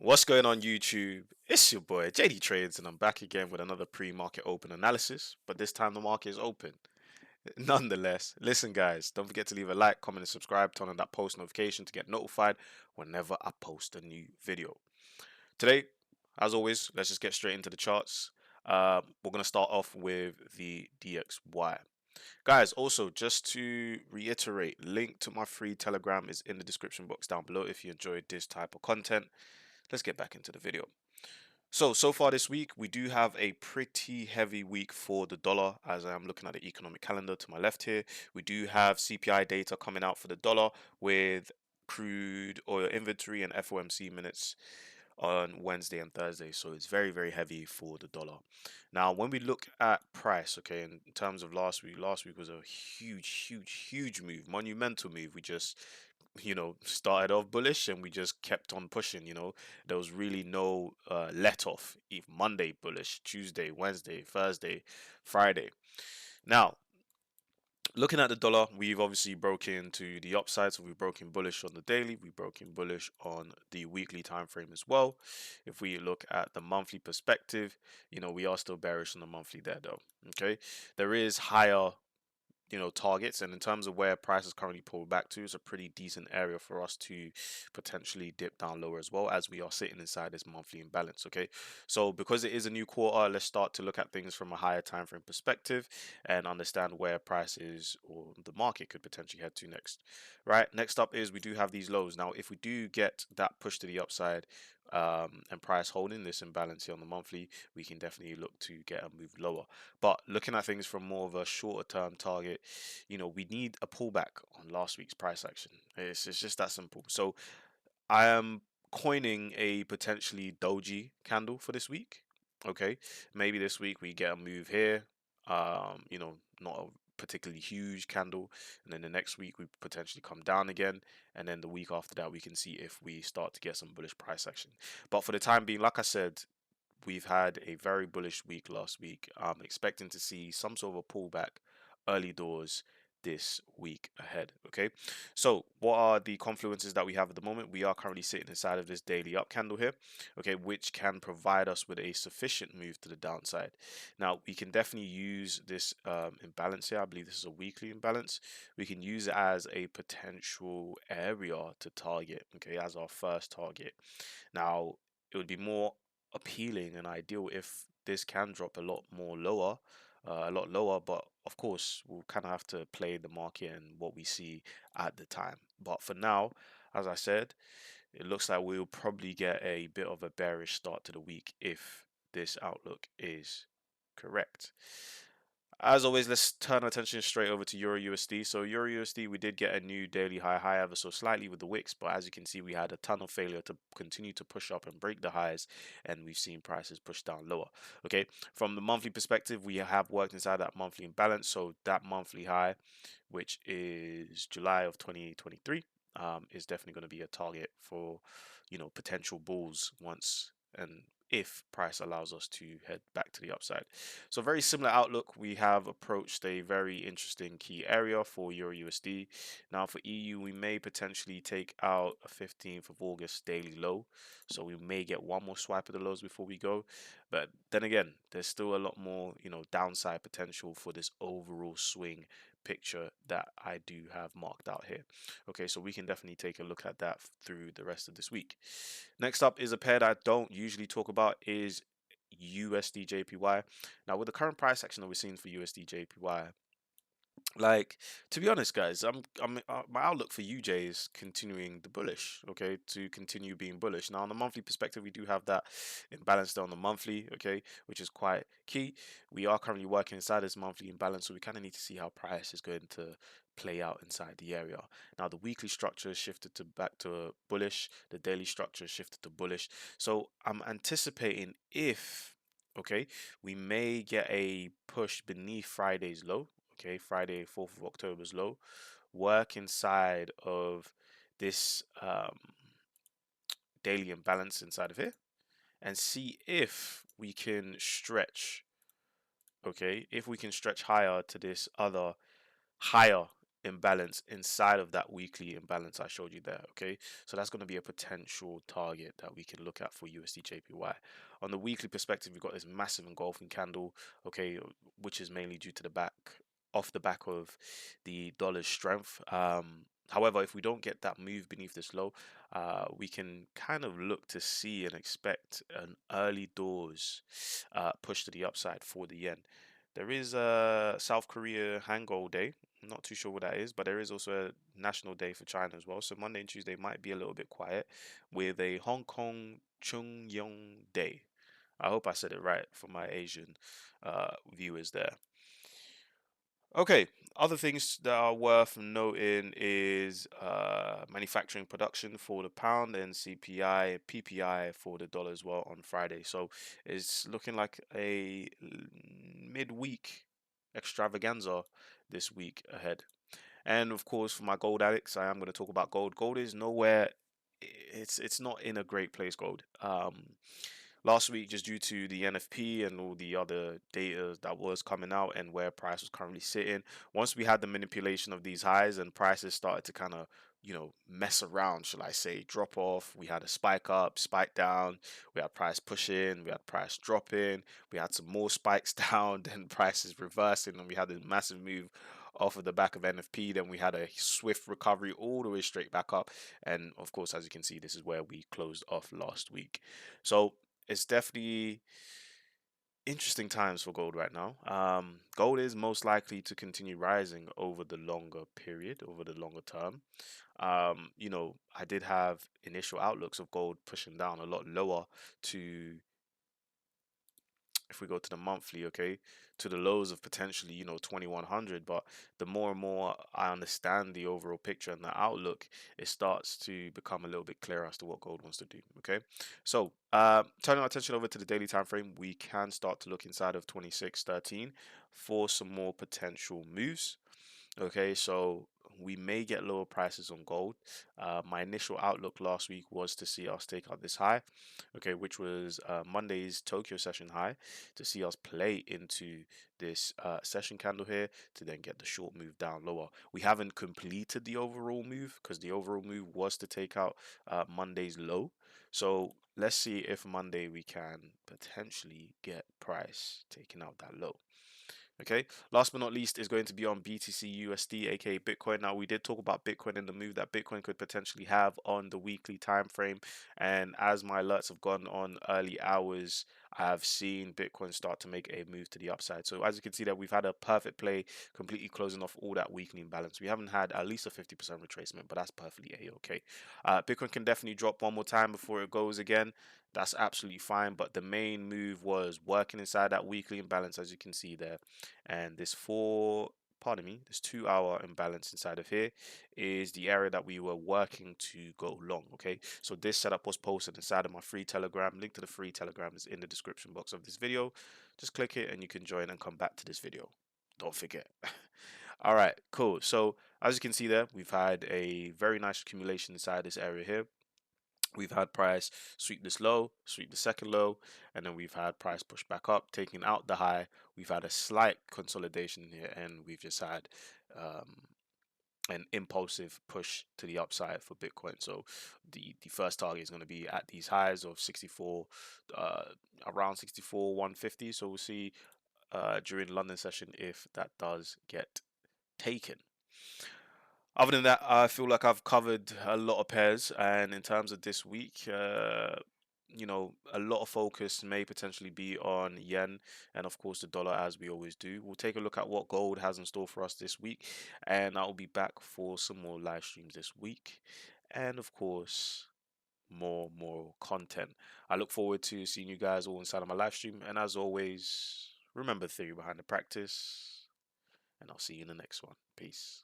What's going on YouTube? It's your boy JD Trades, and I'm back again with another pre-market open analysis. But this time the market is open. Nonetheless, listen, guys, don't forget to leave a like, comment, and subscribe. Turn on that post notification to get notified whenever I post a new video. Today, as always, let's just get straight into the charts. We're gonna start off with the DXY. Guys, also just to reiterate, link to my free Telegram is in the description box down below if you enjoyed this type of content. Let's get back into the video. So far this week, we do have a pretty heavy week for the dollar as I'm looking at the economic calendar to my left here. We do have CPI data coming out for the dollar with crude oil inventory and FOMC minutes on Wednesday and Thursday. So it's very, very heavy for the dollar. Now, when we look at price, okay, in terms of last week was a huge move, monumental move. We just started off bullish and we just kept on pushing. There was really no let off. Even Monday bullish, Tuesday, Wednesday, Thursday, Friday. Now, looking at the dollar, we've obviously broken to the upside, so we've broken bullish on the daily, we've broken bullish on the weekly time frame as well. If we look at the monthly perspective, we are still bearish on the monthly there though. Okay, there is higher targets, and in terms of where price is currently pulled back to, it's a pretty decent area for us to potentially dip down lower as well, as we are sitting inside this monthly imbalance. Okay, so because it is a new quarter, let's start to look at things from a higher time frame perspective and understand where price is or the market could potentially head to next. Right, next up is we do have these lows. Now if we do get that push to the upside, and price holding this imbalance here on the monthly, we can definitely look to get a move lower. But looking at things from more of a shorter term target, we need a pullback on last week's price action. It's just that simple. So I am coining a potentially doji candle for this week. Okay, maybe this week we get a move here. Not a particularly huge candle, and then the next week we potentially come down again, and then the week after that we can see if we start to get some bullish price action. But for the time being, like I said, we've had a very bullish week last week. I'm expecting to see some sort of a pullback early doors this week ahead. Okay, so what are the confluences that we have at the moment? We are currently sitting inside of this daily up candle here, okay, which can provide us with a sufficient move to the downside. Now we can definitely use this imbalance here. I believe this is a weekly imbalance. We can use it as a potential area to target, okay, as our first target. Now it would be more appealing and ideal if this can drop a lot lower, but of course we'll kind of have to play the market and what we see at the time. But for now, as I said, it looks like we'll probably get a bit of a bearish start to the week if this outlook is correct. As always, let's turn our attention straight over to Euro USD. So Euro USD, we did get a new daily high ever so slightly with the wicks, but as you can see, we had a ton of failure to continue to push up and break the highs, and we've seen prices push down lower. Okay, from the monthly perspective, we have worked inside that monthly imbalance. So that monthly high, which is July of 2023, is definitely going to be a target for potential bulls once and if price allows us to head back to the upside. So very similar outlook. We have approached a very interesting key area for Euro USD. Now for EU, we may potentially take out a 15th of August daily low. So we may get one more swipe of the lows before we go. But then again, there's still a lot more, downside potential for this overall swing picture that I do have marked out here. Okay, so we can definitely take a look at that through the rest of this week. Next up is a pair that I don't usually talk about is USD JPY. Now with the current price action that we're seeing for USD JPY, like, to be honest, guys, my outlook for UJ is continuing the bullish, okay, to continue being bullish. Now, on the monthly perspective, we do have that imbalance there on the monthly, okay, which is quite key. We are currently working inside this monthly imbalance, so we kind of need to see how price is going to play out inside the area. Now, the weekly structure has shifted to back to bullish, the daily structure has shifted to bullish. So I'm anticipating if, okay, we may get a push beneath Friday's low. Okay, Friday, 4th of October's low, work inside of this daily imbalance inside of here and see if we can stretch, okay, if we can stretch higher to this other higher imbalance inside of that weekly imbalance I showed you there. Okay, so that's going to be a potential target that we can look at for USD JPY. On the weekly perspective, we've got this massive engulfing candle, okay, which is mainly due to the back off the back of the dollar's strength. However, if we don't get that move beneath this low, we can kind of look to see and expect an early doors push to the upside for the yen. There is a South Korea Hangul Day. I'm not too sure what that is, but there is also a national day for China as well. So Monday and Tuesday might be a little bit quiet with a Hong Kong Chung Yong Day. I hope I said it right for my Asian viewers there. Okay, other things that are worth noting is manufacturing production for the pound and CPI, PPI for the dollar as well on Friday. So it's looking like a midweek extravaganza this week ahead. And of course, for my gold addicts, I am going to talk about gold. Gold is nowhere. It's not in a great place. Gold. Last week, just due to the NFP and all the other data that was coming out and where price was currently sitting, once we had the manipulation of these highs and prices started to kind of, mess around, shall I say, drop off. We had a spike up, spike down. We had price pushing, we had price dropping. We had some more spikes down, then prices reversing, and we had a massive move off of the back of NFP. Then we had a swift recovery all the way straight back up. And of course, as you can see, this is where we closed off last week. So it's definitely interesting times for gold right now. Gold is most likely to continue rising over the longer period, over the longer term. I did have initial outlooks of gold pushing down a lot lower to, if we go to the monthly, okay, to the lows of potentially, 2100. But the more and more I understand the overall picture and the outlook, it starts to become a little bit clearer as to what gold wants to do. Okay, so turning our attention over to the daily time frame, we can start to look inside of 2613 for some more potential moves. Okay, so we may get lower prices on gold. My initial outlook last week was to see us take out this high, okay, which was Monday's Tokyo session high, to see us play into this session candle here to then get the short move down lower. We haven't completed the overall move because the overall move was to take out Monday's low. So let's see if Monday we can potentially get price taking out that low. Okay, last but not least is going to be on BTC USD, aka Bitcoin. Now, we did talk about Bitcoin and the move that Bitcoin could potentially have on the weekly time frame, and as my alerts have gone on early hours, I have seen Bitcoin start to make a move to the upside. So as you can see, that we've had a perfect play, completely closing off all that weekly imbalance. We haven't had at least a 50% retracement, but that's perfectly a-okay. Bitcoin can definitely drop one more time before it goes again. That's absolutely fine, but the main move was working inside that weekly imbalance, as you can see there. And this 2 hour imbalance inside of here is the area that we were working to go long. Okay, so this setup was posted inside of my free Telegram. Link to the free Telegram is in the description box of this video. Just click it and you can join and come back to this video. Don't forget. All right, cool. So as you can see there, we've had a very nice accumulation inside this area here. We've had price sweep this low, sweep the second low, and then we've had price push back up, taking out the high. We've had a slight consolidation here, and we've just had an impulsive push to the upside for Bitcoin. So the first target is going to be at these highs of 64, around 64 150. So we'll see during London session if that does get taken. Other than that, I feel like I've covered a lot of pairs, and in terms of this week, a lot of focus may potentially be on yen and, of course, the dollar, as we always do. We'll take a look at what gold has in store for us this week, and I'll be back for some more live streams this week, and of course, more content. I look forward to seeing you guys all inside of my live stream, and as always, remember the theory behind the practice, and I'll see you in the next one. Peace.